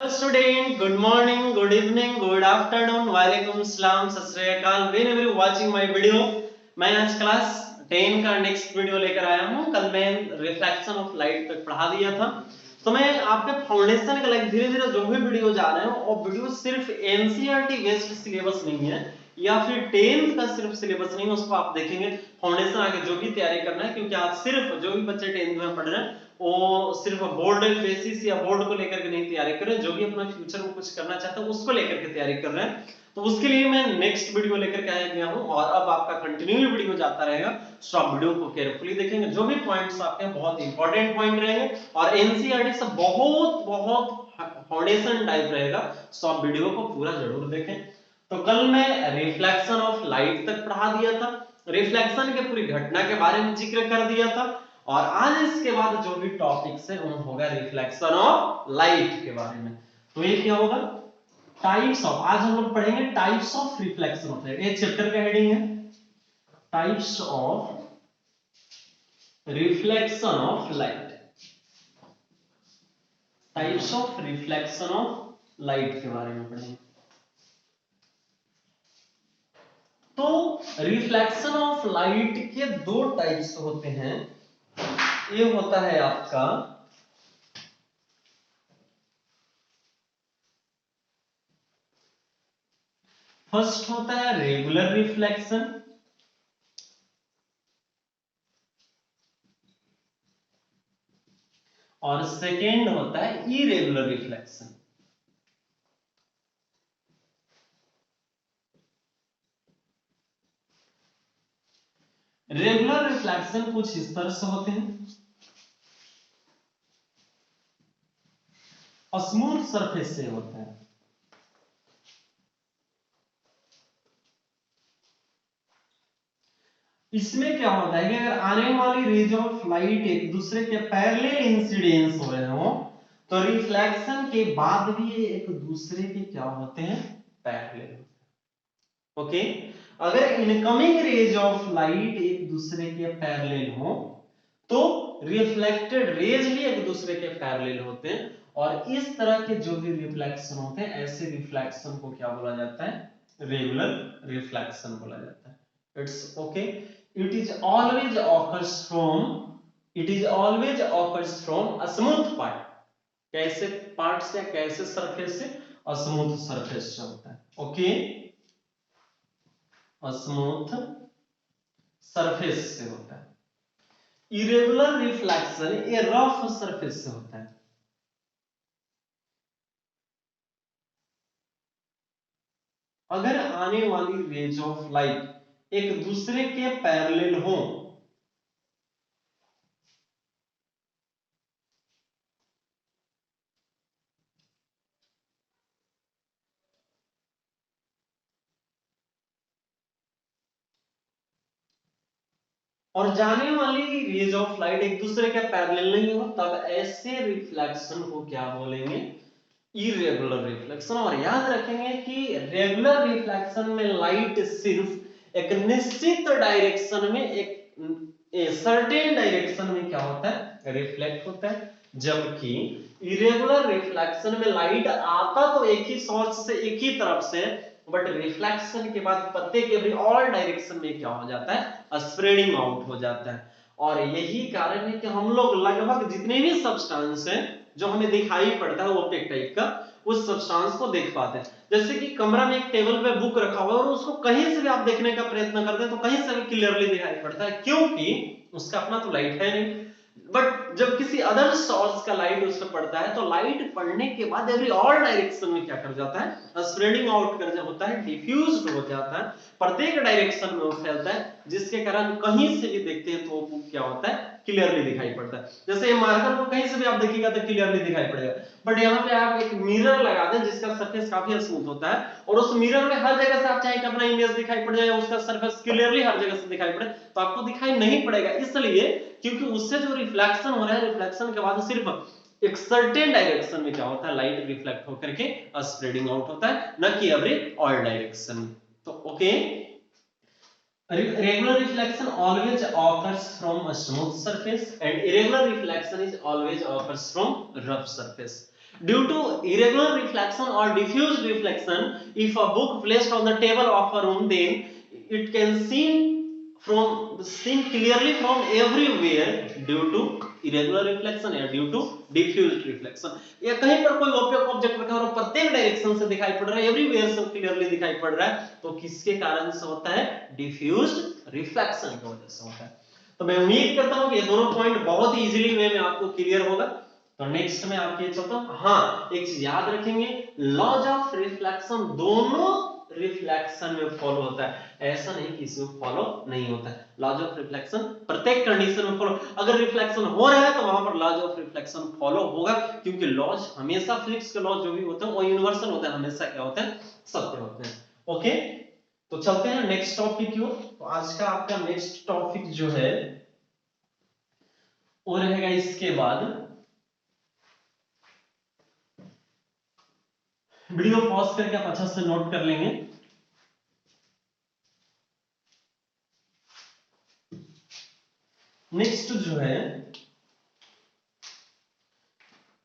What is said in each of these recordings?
Hello student, good morning, good evening, good afternoon, वालेकुम सलाम, सत श्री अकाल, whenever you watching my video। मैं आज क्लास 10 का नेक्स्ट वीडियो लेकर आया हूँ। कल मैं रिफ्लेक्शन ऑफ लाइट तक पढ़ा दिया था, तो मैं आपके फाउंडेशन का लाइक धीरे धीरे जो भी वीडियो जा रहे हैं और वीडियो सिर्फ एनसीईआरटी बेस्ड सिलेबस नहीं है या फिर 10th का सिर्फ सिलेबस नहीं, उसको आप देखेंगे फाउंडेशन आगे जो भी तैयारी करना है, क्योंकि आज सिर्फ जो भी बच्चे 10th में पढ़ रहे हैं वो सिर्फ बोर्ड बेसिस या बोर्ड को लेकर के नहीं तैयारी कर रहे हैं, जो भी अपना फ्यूचर में कुछ करना चाहते हैं उसको लेकर के तैयारी कर रहे हैं। तो उसके लिए मैं नेक्स्ट वीडियो लेकर के आया गया हूं और अब आपका कंटिन्यू वीडियो जाता रहेगा, तो आप वीडियो को केयरफुली देखेंगे। जो भी पॉइंट्स आपके बहुत इंपॉर्टेंट पॉइंट रहेंगे और एनसीईआरटी से बहुत बहुत फाउंडेशन टाइप रहेगा, तो आप वीडियो को पूरा जरूर देखें। तो कल मैं रिफ्लेक्शन ऑफ लाइट तक पढ़ा दिया था, रिफ्लेक्शन के पूरी घटना के बारे में जिक्र कर दिया था और आज इसके बाद जो भी टॉपिक्स है वो होगा रिफ्लेक्शन ऑफ लाइट के बारे में। तो ये क्या होगा, टाइप्स ऑफ, आज हम लोग पढ़ेंगे types of reflection of light. ये चैप्टर का हेडिंग है types of reflection of light, types of reflection of light के बारे में पढ़ेंगे। तो रिफ्लेक्शन ऑफ लाइट के दो टाइप्स होते हैं। ये होता है आपका फर्स्ट होता है रेगुलर रिफ्लेक्शन और सेकेंड होता है इरेगुलर रिफ्लेक्शन। रेगुलर रिफ्लेक्शन कुछ इस तरह से होते हैं, स्मूथ सरफेस से होता है। इसमें क्या होता है कि अगर आने वाली रेज ऑफ लाइट एक दूसरे के पैरेलल इंसिडेंस हो रहे हो तो रिफ्लेक्शन के बाद भी ये एक दूसरे के क्या होते हैं, पैरेलल। ओके, अगर इनकमिंग रेज ऑफ लाइट एक दूसरे के पैरेलल हो तो रिफ्लेक्टेड रेज भी एक दूसरे के पैरेलल होते हैं और इस तरह के जो भी रिफ्लेक्शन होते हैं ऐसे रिफ्लेक्शन को क्या बोला जाता है, रेगुलर रिफ्लेक्शन बोला जाता है। It's okay, it is always occurs from it is always occurs from a smooth part। कैसे पार्ट से, कैसे सरफेस से, स्मूथ सरफेस से होता है। ओके, स्मूथ सरफेस से होता है। इरेगुलर रिफ्लेक्शन ये रफ सरफेस से होता है। अगर आने वाली रेज ऑफ लाइट एक दूसरे के पैरेलल हो और जाने वाली रेज ऑफ लाइट एक दूसरे के पैरेलल नहीं हो, तब ऐसे रिफ्लेक्शन को क्या बोलेंगे, इरेगुलर रिफ्लेक्शन। और याद रखेंगे कि रेगुलर रिफ्लेक्शन में लाइट सिर्फ एक निश्चित डायरेक्शन में, एक सर्टेन डायरेक्शन में क्या होता है, रिफ्लेक्ट होता है, जबकि इरेगुलर रिफ्लेक्शन में लाइट आता तो एक ही सोर्स से, एक ही तरफ से, बट रिफ्लेक्शन के बाद प्रत्येक एवरी ऑल डायरेक्शन में क्या हो जाता है, स्प्रेडिंग आउट हो जाता है। और यही कारण है कि हम लोग लगभग जितने भी सब्सटेंस हैं जो हमें दिखाई पड़ता है ओपेक टाइप का, उस सब्सटेंस को देख पाते हैं। जैसे कि कमरा में एक टेबल पे बुक रखा हुआ है और उसको कहीं से भी आप देखने का प्रयत्न करते हैं तो कहीं से भी क्लियरली दिखाई पड़ता है, क्योंकि उसका अपना तो लाइट है नहीं। बट जब किसी अदर सोर्स का लाइट उस पर पड़ता है तो लाइट पड़ने के बाद एवरी ऑल डायरेक्शन में क्या कर जाता है, स्प्रेडिंग आउट कर होता है, डिफ्यूज्ड हो जाता है, प्रत्येक डायरेक्शन में वो फैलता है, जिसके कारण कहीं से भी देखते हैं तो वो क्या होता है, क्लियरली दिखाई पड़ता है। जैसे मार्कर को कहीं से भी आप देखिएगा तो क्लियरली दिखाई पड़ेगा, बट यहाँ पे आप एक मिरर लगा दें जिसका सरफेस काफी स्मूथ होता है और उस मिरर में हर जगह से आप चाहे कि अपना इमेज दिखाई पड़ जाए, उसका सरफेस क्लियरली हर जगह से दिखाई पड़े, तो आपको दिखाई नहीं पड़ेगा, इसलिए क्योंकि उससे जो रिफ्लेक्शन हो रहा है, रिफ्लेक्शन के बाद सिर्फ एक सर्टेन डायरेक्शन में क्या होता है, लाइट रिफ्लेक्ट होकर के स्प्रेडिंग आउट होता है, न कि एवरी ऑल डायरेक्शन। तो okay, regular reflection always occurs from a smooth surface and irregular reflection is always occurs from rough surface। Due to irregular reflection or diffuse reflection, if a book placed on the table of a room, then it can seen clearly from everywhere due to irregular reflection या due to diffuse reflection। या कहीं पर कोई object रखा है और प्रत्येक direction से दिखाई पड़ रहा है, एवरीवेयर से क्लियरली दिखाई पड़ रहा है, तो किसके कारण से होता है? डिफ्यूज्ड रिफ्लेक्शन की वजह से होता है। तो मैं उम्मीद करता हूं कि ये दोनों पॉइंट बहुत ही इजीली वे में आपको क्लियर होगा। तो नेक्स्ट में आपके चलता हूं। हाँ, एक चीज याद रखेंगे, लॉज ऑफ रिफ्लेक्शन दोनों रिफ्लेक्शन में फॉलो होता है, ऐसा नहीं कि इसमें फॉलो नहीं होता है। लॉज ऑफ रिफ्लेक्शन प्रत्येक कंडीशन में फॉलो, अगर रिफ्लेक्शन हो रहा है तो वहां पर लॉज ऑफ रिफ्लेक्शन फॉलो होगा, क्योंकि लॉज हमेशा, फिजिक्स के लॉज जो भी होते हैं वो यूनिवर्सल होते हैं, हमेशा क्या होते हैं? सत्य होते हैं। ओके, तो चलते हैं नेक्स्ट टॉपिक की ओर। तो आज का आपका नेक्स्ट टॉपिक जो है वो रहेगा इसके बाद, वीडियो पॉज करके आप अच्छा से नोट कर लेंगे। नेक्स्ट जो है,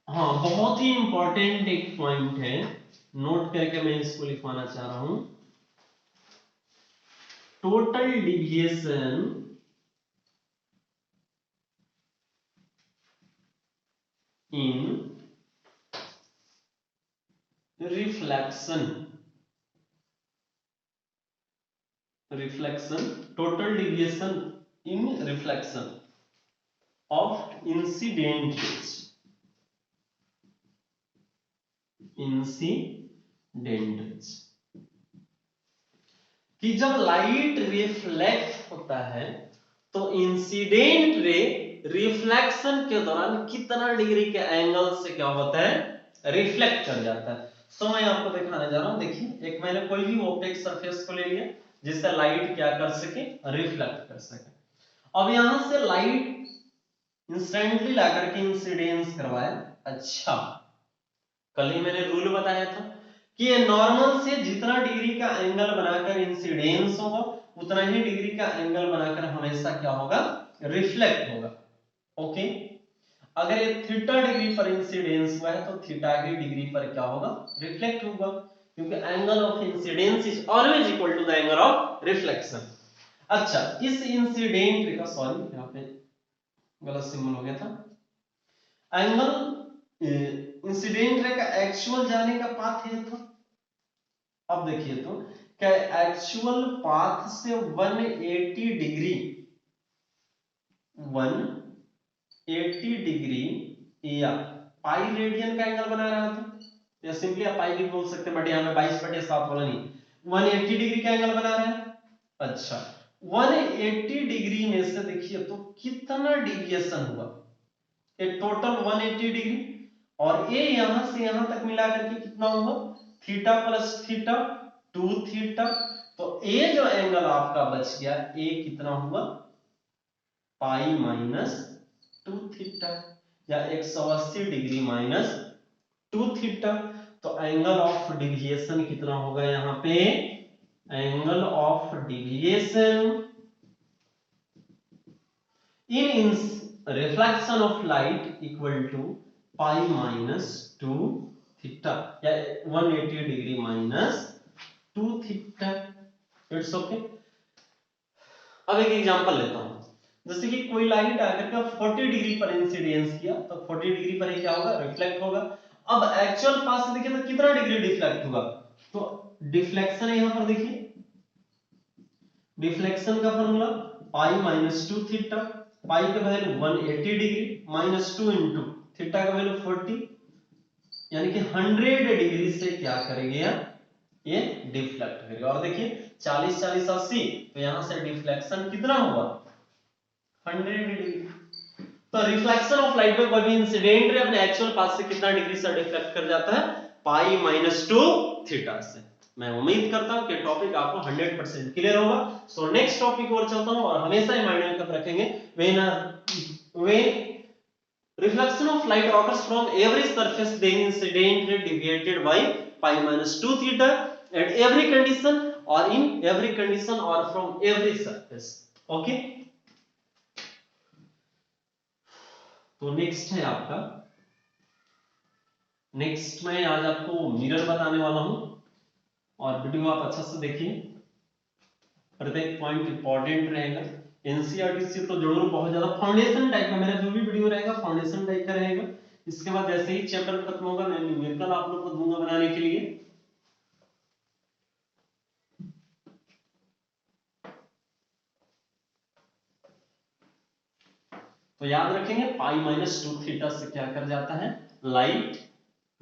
हाँ बहुत ही इंपॉर्टेंट एक पॉइंट है, नोट करके मैं इसको लिखवाना चाह रहा हूं। Total deviation in reflection, total deviation in reflection of incident कि जब लाइट रिफ्लेक्ट होता है तो इंसिडेंट रे रिफ्लेक्शन के दौरान कितना डिग्री के एंगल से क्या होता है? रिफ्लेक्ट कर जाता है। सो मैं आपको दिखाने जा रहा हूं। देखिए, एक मैंने कोई भी ओपेक सरफेस को ले लिया जिससे लाइट क्या कर सके? रिफ्लेक्ट कर सके। अब यहां से लाइट इंस्टेंटली लाकर के इंसिडेंस करवाया। अच्छा, कल ही मैंने रूल बताया था कि ये नॉर्मल से जितना डिग्री का एंगल बनाकर इंसिडेंस होगा उतना ही डिग्री का एंगल बनाकर हमेशा क्या होगा? रिफ्लेक्ट होगा। ओके, अगर ये थीटा डिग्री पर इंसिडेंस हुआ है तो थीटा ही डिग्री पर क्या होगा? रिफ्लेक्ट होगा, क्योंकि angle of incidence is always equal to the angle of reflection. अच्छा, इस इंसिडेंट रे का, सॉरी यहां पे गलत सिंबल हो गया था, एंगल इंसिडेंट रे का एक्चुअल जाने का पाथ है। तो अब देखिए, तो क्या एक्चुअल पाथ से 180 डिग्री 180 डिग्री या पाई रेडियन का एंगल बना रहा था, या सिंपली आप पाई भी बोल सकते हैं, बट यहां पे 22/7 वाला नहीं, 180 डिग्री का एंगल बना रहा है। अच्छा, 180 डिग्री में से देखिए तो कितना डिविएशन हुआ? ये टोटल 180 डिग्री, और ये यहां से यहां तक मिला करके कितना हुआ? Theta plus theta 2 theta. तो ये जो एंगल आपका बच गया, ये कितना हुआ? पाई माइनस 2 थीटा, या 180 डिग्री माइनस 2 थीटा। तो एंगल ऑफ डिविएशन कितना होगा यहां पे? Angle of deviation in reflection of light equal to pi minus 2 theta, या 180 degree minus 2 theta. It's okay. अब एक एग्जांपल लेता हूं, जैसे कि कोई लाइट आकर के 40 डिग्री पर इंसिडेंस किया, तो 40 डिग्री पर ये क्या होगा? रिफ्लेक्ट होगा। अब एक्चुअल पास से देखिए तो कितना डिग्री डिफ्लेक्ट होगा? तो डिफ्लेक्शन यहां पर देखिए, डिफ्लेक्शन का फॉर्मूला पाई माइनस 2 थीटा, पाई का value 180 degree minus 2 into theta का वैल्यू 40, यानी कि 100 डिग्री से क्या करेंगे ये डिफ्लेक्ट करेगा। और देखिए 40 40 80, तो यहां से डिफ्लेक्शन कितना हुआ? 100 डिग्री। तो रिफ्लेक्शन ऑफ लाइट में कोई भी इंसिडेंट रे अपने एक्चुअल पाथ से कितना डिग्री से डिफ्लेक्ट कर जाता है? पाई माइनस 2 थीटा से। मैं उम्मीद करता हूं कि टॉपिक आपको 100% क्लियर होगा। सो नेक्स्ट टॉपिक और चलता हूं, और हमेशा ही माइंड में कब रखेंगे, when reflection of light occurs from every surface, then incident ray deviated by pi minus 2 theta at every condition, or in every condition, or from every surface. Okay, तो next है आपका नेक्स्ट मैं आज आपको mirror बताने वाला हूं और वीडियो आप अच्छा से देखिए, प्रत्येक पॉइंट इंपॉर्टेंट रहेगा। एनसीईआरटी से तो जरूर बहुत ज्यादा फाउंडेशन टाइप का मेरा जो भी वीडियो रहेगा फाउंडेशन टाइप का रहेगा। इसके बाद जैसे ही चैप्टर खत्म होगा मैं न्यूमेरिकल आप लोग को दूंगा बनाने के लिए। तो याद रखेंगे पाई माइनस 2 थीटा से क्या कर जाता है, लाइट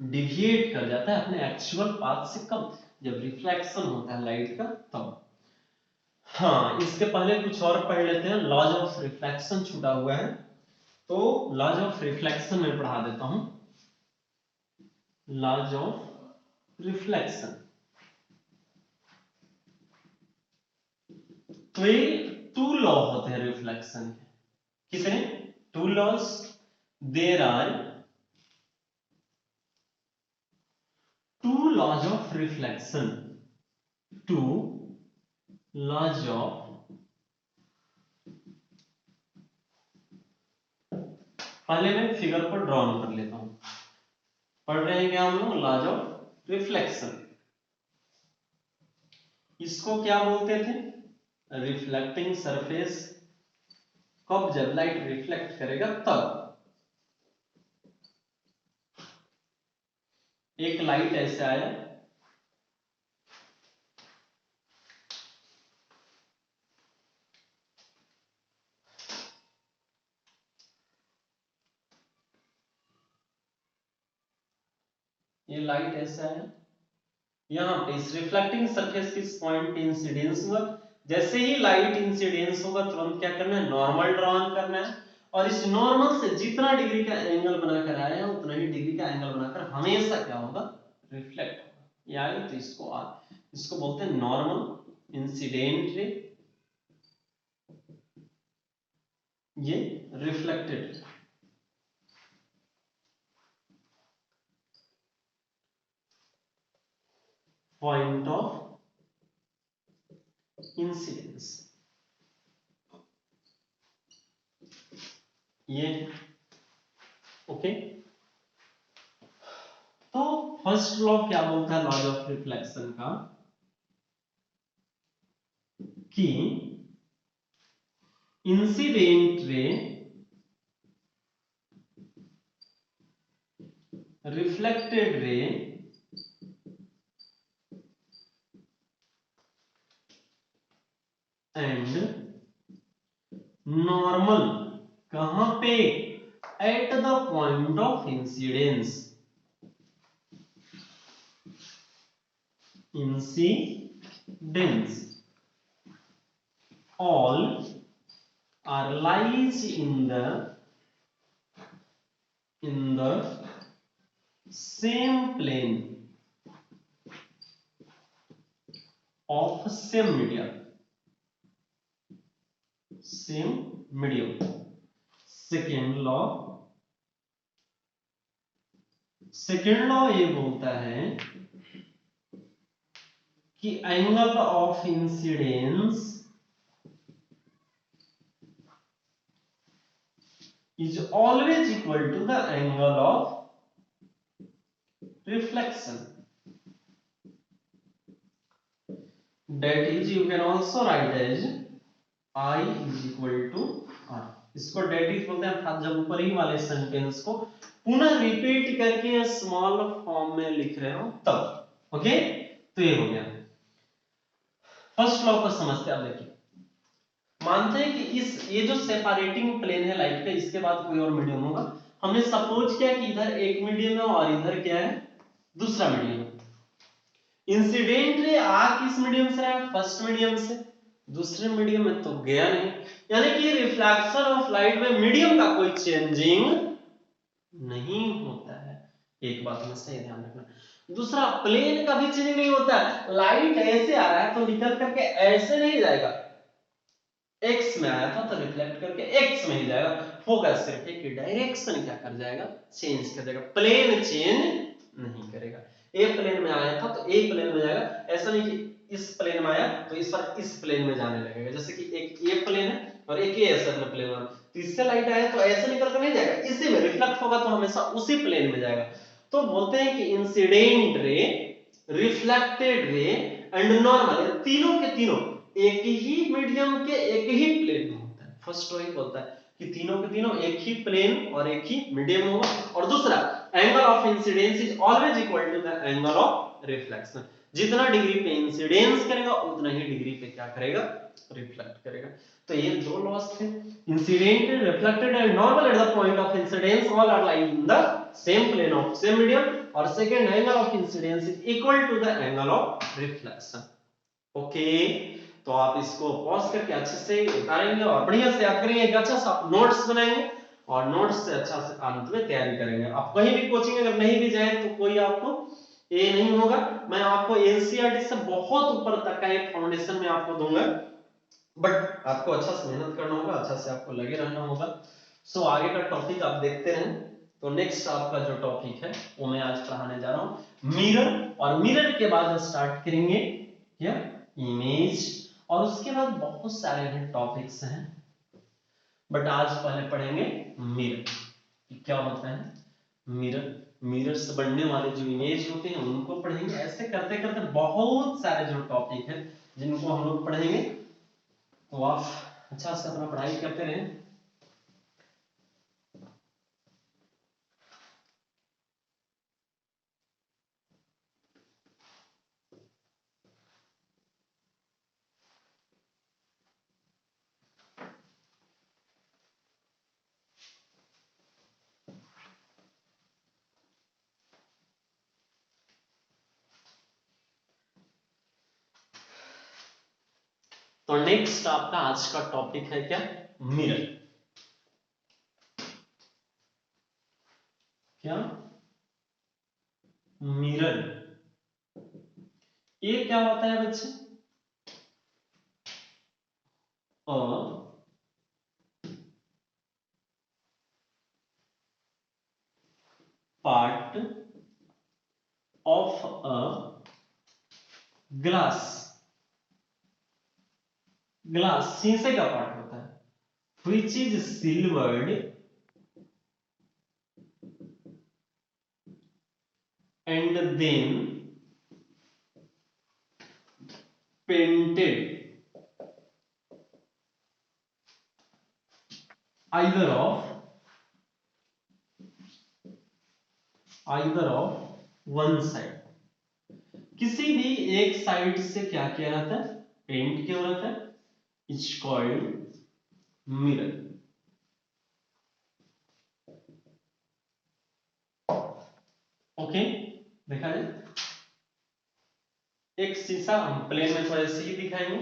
डिविएट कर जाता है अपने एक्चुअल पाथ से कब, जब रिफ्लेक्शन होता है लाइट का तब। हाँ, इसके पहले कुछ और पढ़ लेते हैं। लॉज ऑफ रिफ्लेक्शन छूटा हुआ है, तो लॉज ऑफ रिफ्लेक्शन में पढ़ा देता हूं। लॉज ऑफ रिफ्लेक्शन, तो ये 2 लॉ होते हैं रिफ्लेक्शन के। कितने? 2 laws. There are 2 laws of reflection, 2 laws of, पहले मैं फिगर पर ड्रॉ कर लेता हूं। पढ़ रहे हैं क्या हम लोग, लॉज ऑफ रिफ्लेक्शन। इसको क्या बोलते थे, रिफ्लेक्टिंग सरफेस। कब, जब लाइट रिफ्लेक्ट करेगा तब। एक लाइट ऐसे आया, ये लाइट ऐसे आया, यहां पे इस रिफ्लेक्टिंग सरफेस किस पॉइंट पे इंसिडेंस हुआ। जैसे ही लाइट इंसिडेंस होगा तुरंत क्या करना है, नॉर्मल ड्रॉ करना है, और इस नॉर्मल से जितना डिग्री का एंगल बनाकर आया है उतना ही डिग्री का एंगल बनाकर हमेशा क्या होगा, रिफ्लेक्ट होगा। यानी तो इसको बोलते हैं नॉर्मल इंसिडेंट रे, ये रिफ्लेक्टेड। पॉइंट ऑफ इंसिडेंस ये, ओके। तो फर्स्ट लॉ क्या बोलता है लॉज ऑफ रिफ्लेक्शन का, कि incident ray reflected ray and normal कहां पे, eight the point of incidence, incidence all are lies in the same plane of same medium, same medium। Second law ये बोलता है कि angle of incidence is always equal to the angle of reflection, that is you can also write as I is equal to R। इसको date is बोलते हैं, अर्थात जब ऊपर ही वाले सेंटेंस को पुनः रिपीट करके स्मॉल फॉर्म में लिख रहे हो तब। ओके, तो ये हो गया फर्स्ट लॉ को समझते हैं। आप देखिए, मानते हैं कि ये जो सेपरेटिंग प्लेन है लाइट का, इसके बाद कोई और मीडियम होगा। हमने सपोज किया कि इधर एक मीडियम है और इधर क्या है, दूसरा मीडियम। इंसिडेंट रे आ किस मीडियम से आया, फर्स्ट मीडियम से, दूसरे मीडियम में तो गया नहीं। यानी कि रिफ्लेक्शन ऑफ लाइट में मीडियम का कोई चेंजिंग नहीं होता है। एक बात में सही ध्यान रखना। दूसरा, प्लेन का भी चेंजिंग नहीं होता है। लाइट ऐसे आ रहा है तो निकल करके ऐसे नहीं जाएगा, एक्स में आया था तो रिफ्लेक्ट करके एक्स में ही जाएगा। फोकस सिर्फ एक डायरेक्शन क्या कर जाएगा, चेंज कर जाएगा, प्लेन चेंज नहीं करेगा। ए प्लेन में आया था तो ए प्लेन में जाएगा, ऐसा नहीं कि इस प्लेन में आया तो इस बार इस प्लेन में जाने लगेगा। जैसे कि एक ए प्लेन है और एक ए ऐसा प्लेन है, तो इससे लाइट आया तो ऐसे निकल कर नहीं जाएगा, इसी में रिफ्लेक्ट होगा तो हमेशा उसी प्लेन में जाएगा। तो बोलते हैं कि incident ray, reflected ray and normal, तीनों के तीनों एक ही मीडियम के एक ही प्लेन में होता है। फर्स्ट वही बोलता है कि तीनों के तीनों एक ही प्लेन और एक ही मीडियम होगा। और दूसरा, angle of incidence is always equal to the angle of reflection. जितना डिग्री पे इंसिडेंस करेगा उतना ही डिग्री पे क्या करेगा, रिफ्लेक्ट करेगा। तो ये दो लॉस थे, incident, reflected and normal at the point of incidence all are lying in the same plane of same medium, और second, angle of incidence is equal to the angle of reflection. Okay, तो आप इसको pause करके अच्छे से उतारेंगे और बढ़िया से याद करेंगे, एक अच्छा सा नोट्स बनाएंगे और नोट्स से अच्छा से अंत में तैयारी करेंगे। आप कहीं भी कोचिंग अगर नहीं भी जाए तो कोई आपको ये नहीं होगा, मैं आपको एनसीईआरटी से बहुत ऊपर तक का एक फाउंडेशन में आपको दूंगा, बट आपको अच्छा से मेहनत करना होगा, अच्छा से आपको लगे रहना होगा। सो आगे का टॉपिक आप देखते रहें। तो नेक्स्ट आपका जो टॉपिक है वो मैं आज पढ़ाने जा रहा हूं मिरर, और मिरर के बाद स्टार्ट करेंगे क्या, इमेज, और उसके बाद बहुत सारे भी टॉपिक्स हैं, बट आज पहले पढ़ेंगे मिरर। क्या होता है मिरर, मिरर से बनने वाले जो इमेज होते हैं उनको पढ़ेंगे। ऐसे करते करते बहुत सारे जो टॉपिक है जिनको हम लोग पढ़ेंगे, तो आप अच्छा से अपना पढ़ाई करते रहें। तो नेक्स्ट आपका आज का टॉपिक है क्या, मिरर। क्या, मिरर, ये क्या होता है बच्चे, अ part of a glass, glass शीशे का पार्ट होता है, which is silvered and then painted either of one side, किसी भी एक साइड से क्या किया जाता है, पेंट किया जाता है, इट्स कॉल्ड मिरर। ओके, देखा जाए, एक शीशा हम प्लेन में थोड़े से ही दिखाएंगे।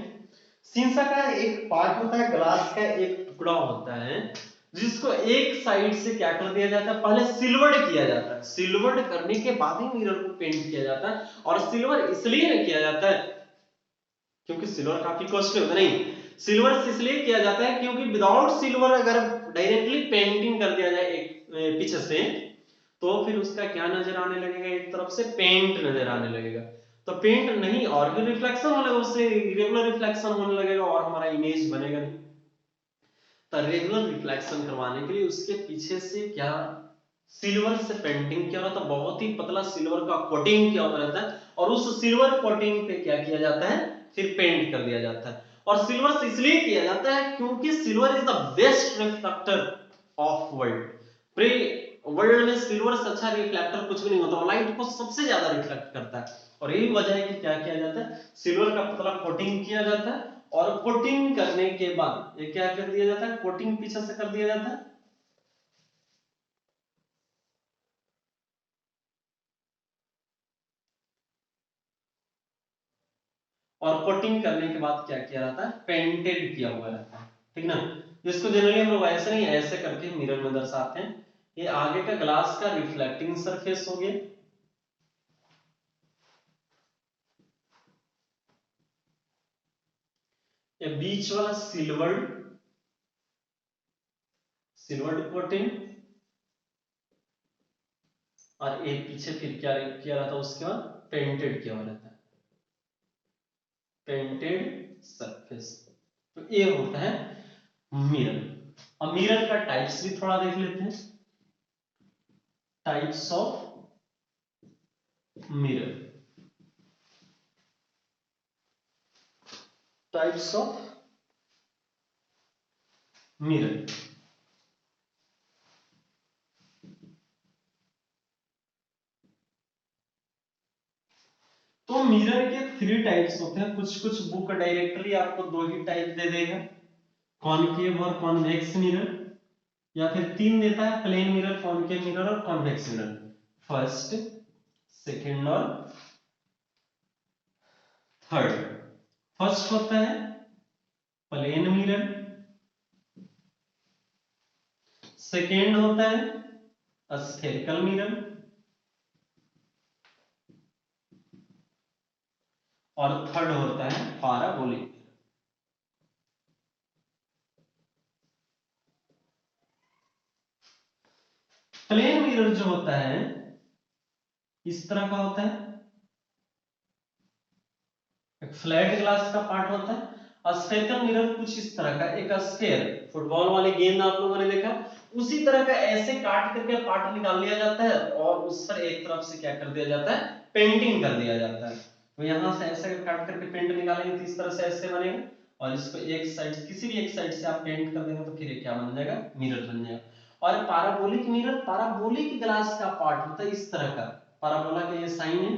शीशा का एक पार्ट होता है, ग्लास का एक टुकड़ा होता है, जिसको एक साइड से क्या कर दिया जाता है, पहले सिल्वर्ड किया जाता है, सिल्वर्ड करने के बाद ही मिरर को पेंट किया जाता है। और सिल्वर इसलिए नहीं किया जाता है क्योंकि सिल्वर काफी कॉस्टली होता है, नहीं, सिल्वर इसलिए किया जाता है क्योंकि विदाउट सिल्वर अगर डायरेक्टली पेंटिंग कर दिया जाए एक पीछे से, तो फिर उसका क्या नजर आने लगेगा, एक तरफ से पेंट नजर आने लगेगा, तो पेंट नहीं और भी रिफ्लेक्शन होने लगेगा, उससे इरेगुलर रिफ्लेक्शन होने लगेगा और हमारा इमेज बनेगा नहीं। तो रेगुलर रिफ्लेक्शन करवाने के लिए उसके पीछे से क्या, सिल्वर से पेंटिंग किया रहता है, बहुत ही पतला सिल्वर का कोटिंग किया हुआ रहता है, और उस सिल्वर कोटिंग पे क्या किया जाता है, फिर पेंट कर दिया जाता है। और सिल्वर से इसलिए किया जाता है क्योंकि silver is the best reflector of world, pre world में सिल्वर से अच्छा रिफ्लेक्टर कुछ भी नहीं होता, और लाइट को सबसे ज्यादा रिफ्लेक्ट करता है। और यही वजह है कि क्या किया जाता है, सिल्वर का पतला कोटिंग किया जाता है, और कोटिंग करने के बाद ये क्या कर दिया जाता है, कोटिंग पीछे से कर दिया जाता है, और कोटिंग करने के बाद क्या किया जाता है, पेंटेड किया हुआ रहता है, ठीक ना। जिसको जनरली हम लोग ऐसे नहीं ऐसे करके मिरर में दर्शाते हैं। ये आगे का ग्लास का रिफ्लेक्टिंग सरफेस हो गया, ये बीच वाला सिल्वर्ड, सिल्वर्ड कोटिंग, और एक पीछे फिर क्या किया रहता है, उसके बाद पेंटेड किया हुआ रहता है, पेंटेड सरफेस। तो ये होता है मिरर। अब मिरर का टाइप्स भी थोड़ा देख लेते हैं, types of mirror, types of mirror. तो मिरर के 3 टाइप्स होते हैं। कुछ कुछ बुक डायरेक्टली आपको 2 ही टाइप दे देगा, कॉनकेव और कॉन्वेक्स मिरर, या फिर 3 देता है, प्लेन मिरर, कॉनकेव मिरर और कॉन्वेक्स मिरर। फर्स्ट, सेकंड और थर्ड। फर्स्ट होता है प्लेन मिरर, सेकंड होता है स्फेरिकल मिरर, और थर्ड होता है पाराबोलिक। प्लेन मिरर जो होता है इस तरह का होता है, एक फ्लैट ग्लास का पार्ट होता है। स्फेरिकल मिरर कुछ इस तरह का, एक स्फेयर, फुटबॉल वाले गेंद आप लोगों ने देखा, उसी तरह का ऐसे काट करके पार्ट निकाल लिया जाता है और उस पर एक तरफ से क्या कर दिया जाता है, पेंटिंग कर दिया जाता है। तो यहां से ऐसे काट करके पेंट निकालेंगे तो इस तरह से ऐसे बनेगा, और इसको एक साइड, किसी भी एक साइड से आप पेंट कर देंगे तो फिर ये क्या बन जाएगा, मिरर बन जाएगा। और पाराबोलिक मिरर, पाराबोलिक ग्लास का पार्ट होता है इस तरह का, पाराबोला का ये साइन है,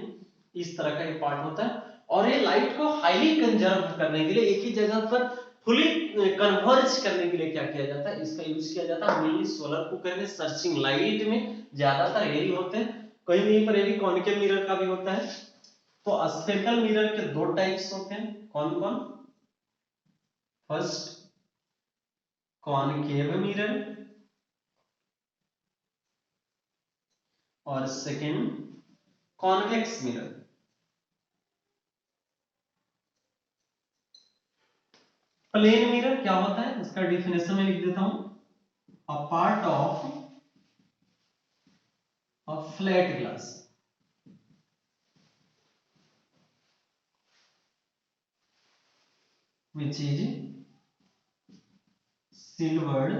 इस तरह का ये पार्ट होता है, और ये लाइट को हाईली कंजर्व करने के लिए, एक ही जगह पर फुली कन्वर्ज करने के लिए क्या किया जाता है, इसका यूज किया जाता है। मेनली सोलर कुकर में सर्चिंग लाइट में ज्यादातर यही होते हैं, कहीं कहीं पर ये भी कॉनकेव मिरर का भी होता है। तो स्फेरिकल मिरर के 2 टाइप्स होते हैं, कौन कौन? फर्स्ट कॉनकेव मिरर, और second convex mirror. Plane mirror क्या होता है, इसका डेफिनेशन में लिख देता हूं, a part of a flat glass which is silvered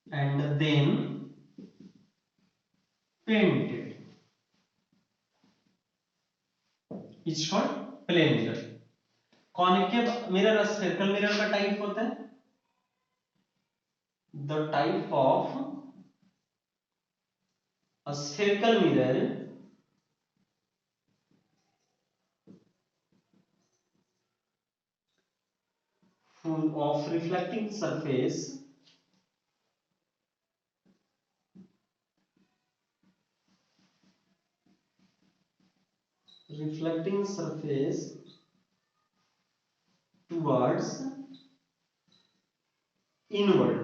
and then painted is called plane mirror. Concave mirror spherical mirror का टाइप होता है, the type of spherical mirror full of reflecting surface towards inward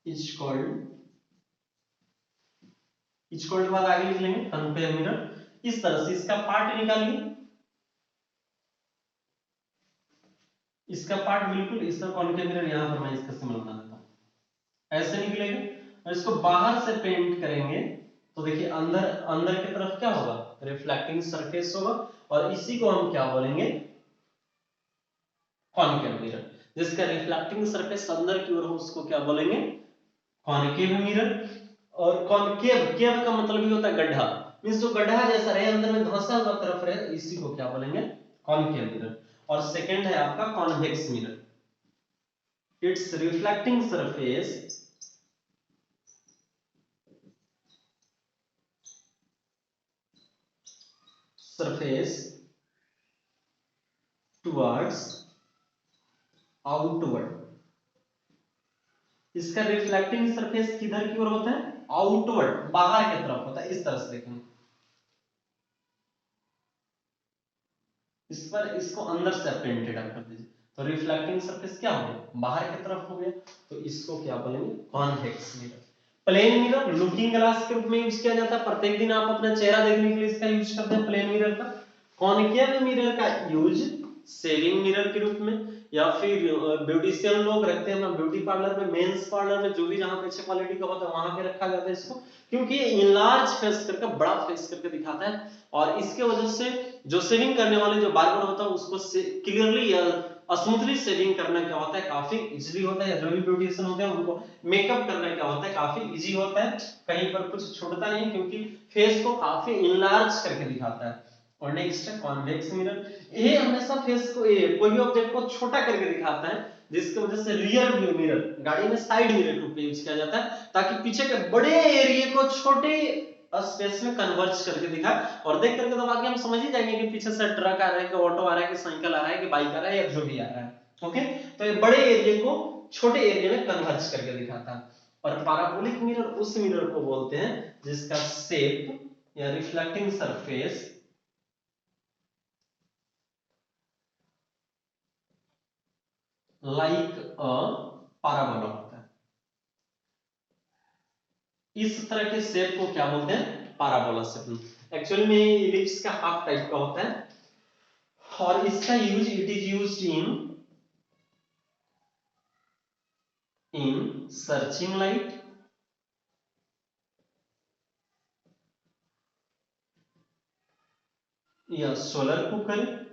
is called बाद आगे लिख लेंगे concave mirror. इस तरह से इसका पार्ट निकालिए, इसका पार्ट बिल्कुल इस तरह, कॉन्केव मिरर यहां पर मैं इसका सिंबल बना देता हूं, ऐसे निकलेगा। और इसको बाहर से पेंट करेंगे तो देखिए अंदर, अंदर की तरफ क्या होगा, रिफ्लेक्टिंग सरफेस होगा, और इसी को हम क्या बोलेंगे, कॉन्केव मिरर। जिसका रिफ्लेक्टिंग सरफेस अंदर की ओर हो उसको क्या बोलेंगे, कॉन्केव मिरर। और कॉन्केव, केव का मतलब ही होता है गड्ढा, मींस जो गड्ढा जैसा रहे, अंदर में धंसा हुआ तरफ रहे, इसी को क्या बोलेंगे, कॉन्केव मिरर। और सेकंड है आपका convex mirror, it's reflecting surface towards outward. इसका रिफ्लेक्टिंग सरफेस किधर की ओर होता है, आउटवर्ड, बाहर की तरफ होता है, इस तरह से देखेंगे। इस पर इसको अंदर से पेंटेड आप कर दीजिए, तो रिफ्लेक्टिंग सरफेस क्या हो गया, बाहर की तरफ हो गया, तो इसको क्या बोलेंगे, convex mirror. Plane mirror looking glass के रूप में यूज किया जाता है, प्रत्येक दिन आप अपना चेहरा देखने के लिए इसका यूज करते हैं प्लेन मिरर का। कॉन्केव मिरर का यूज शेविंग मिरर के रूप में, या फिर ब्यूटिशियन लोग रखते हैं अपना ब्यूटी पार्लर में, मेंस पार्लर में, जो भी जहां पे अच्छे क्वालिटी का होता है वहां पे रखा जाता है इसको, क्योंकि ये इनलार्ज फेस करके, बड़ा फेस करके दिखाता है, और इसके वजह से जो शेविंग करने वाले जो बार्बर होता है उसको क्लियरली स्मूथली शेविंग करना क्या होता है काफी इजीली होता है, जो भी ब्यूटिशियन होते हैं उनको मेकअप करना क्या होता है काफी इजी होता है, कहीं पर कुछ छूटता नहीं क्योंकि फेस को काफी इनलार्ज करके दिखाता है। और नेक्स्ट है कॉन्वेक्स मिरर, ये हमेशा फेस को कोई ऑब्जेक्ट को छोटा करके दिखाता है, जिसकी वजह से रियर व्यू मिरर गाड़ी में साइड मिरर टू यूज किया जाता है, ताकि पीछे के बड़े एरिया को छोटे स्पेस में कन्वर्ज करके दिखाए, और देख करके तो बाकी हम समझ ही जाएंगे कि पीछे से ट्रक आ रहा है कि ऑटो आ रहा है कि साइकिल आ रहा है कि बाइक आ रहा है या जो भी आ रहा है। ओके, तो ये बड़े एरिया को छोटे एरिया में कन्वर्ज करके दिखाता है। और पैराबोलिक मिरर उस मिरर को बोलते हैं जिसका शेप या reflecting surface like a parabola होता है। इस तरह के शेप को क्या बोलते हैं, पैराबोला शेप। एक्चुअली में इलिप्स का हाफ टाइप का होता है, और इसका use it is used in searching light, या सोलर कुकर,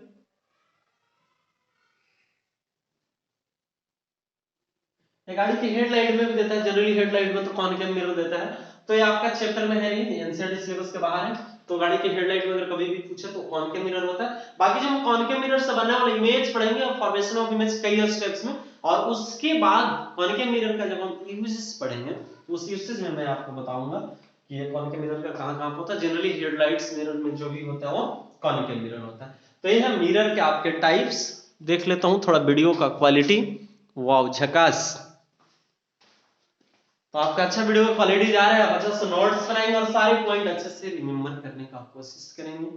गाड़ी की हेडलाइट में भी देता है, जनरली हेडलाइट में तो कॉनकेव मिरर देता है, तो ये आपका चैप्टर में है नहीं, एनसीईआरटी सिलेबस के बाहर है, तो गाड़ी की हेडलाइट में अगर कभी भी पूछे तो कॉनकेव मिरर होता है। बाकी जब हम कॉनकेव मिरर से बनने वाला इमेज पढ़ेंगे और फॉर्मेशन ऑफ इमेज कई स्टेप्स में, और उसके बाद कॉनकेव मिरर का जब हम यूजेस पढ़ेंगे उस यूसेज में मैं आपको बताऊंगा कि ये कॉनकेव मिरर का कहां कहां होता है। जनरली हेडलाइट्स मिरर में जो भी होता है वो कॉनकेव मिरर होता है। तो ये है मिरर के आपके टाइप्स। देख लेता हूं थोड़ा वीडियो का क्वालिटी, वाओ झकास। तो आपका अच्छा वीडियो का क्वालिटी जा रहा है, अच्छे से नोट्स बनाएंगे और सारे पॉइंट अच्छे से रिमेंबर करने का कोशिश करेंगे।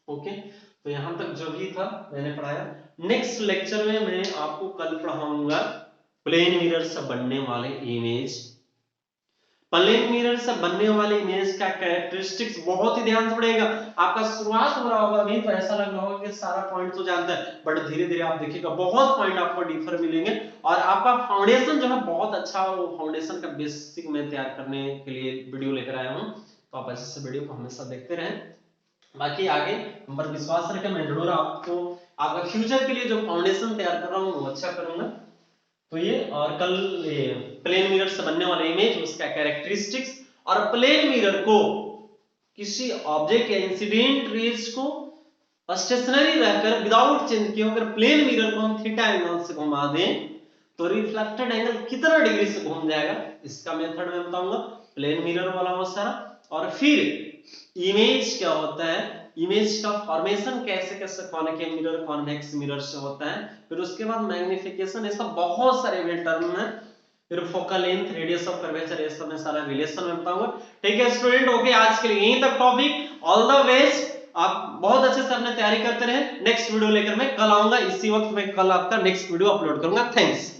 ओके, तो यहां तक जो भी था मैंने पढ़ाया। नेक्स्ट लेक्चर में मैं आपको कल पढ़ाऊंगा प्लेन मिरर से बनने वाले इमेज। प्लेन मिरर से बनने वाले इमेज का कैरेक्टरिस्टिक्स बहुत ही ध्यान से पढ़ेगा। आपका शुरुआत हो रहा होगा अभी तो ऐसा लग रहा होगा कि सारा पॉइंट तो जानता है, बट धीरे धीरे आप देखिएगा बहुत पॉइंट आपको डिफर मिलेंगे, और आपका फाउंडेशन जो है बहुत अच्छा, वो फाउंडेशन का बेसिक मैं तैयार करने के लिए वीडियो लेकर आया हूं, तो आप ऐसे वीडियो को हमेशा देखते रहें। बाकी आगे हम पर विश्वास रखें, मैं जरूर आपको आपका फ्यूचर के लिए जो फाउंडेशन तैयार कर रहा हूं वो अच्छा करूंगा। तो ये और कल ये प्लेन मिरर से बनने वाला इमेज, उसका कैरेक्टरिस्टिक्स, और प्लेन मिरर को किसी ऑब्जेक्ट या इंसिडेंट रेज को स्टेशनरी रहकर विदाउट चेंज किए अगर प्लेन मिरर को हम थीटा एंगल से घुमा दें तो रिफ्लेक्टेड एंगल कितना डिग्री से घूम जाएगा, इसका मेथड मैं बताऊंगा। प्लेन मिरर वाला वो सारा, और फिर इमेज क्या होता है, इमेज का फॉर्मेशन कैसे कैसे कॉनकेव मिरर कॉन्वेक्स मिरर से होता है, फिर उसके बाद मैग्निफिकेशन, ऐसा बहुत सारे वेल टर्म है, फिर focal length, radius of curvature, ये सब मैं सारा रिलेशन में बताऊंगा। ठीक है स्टूडेंट, ओके आज के लिए यहीं तक टॉपिक। ऑल द बेस्ट, आप बहुत अच्छे से अपने तैयारी करते रहे। नेक्स्ट वीडियो लेकर मैं कल आऊंगा इसी वक्त, मैं कल आपका नेक्स्ट वीडियो अपलोड करूंगा। थैंक्स।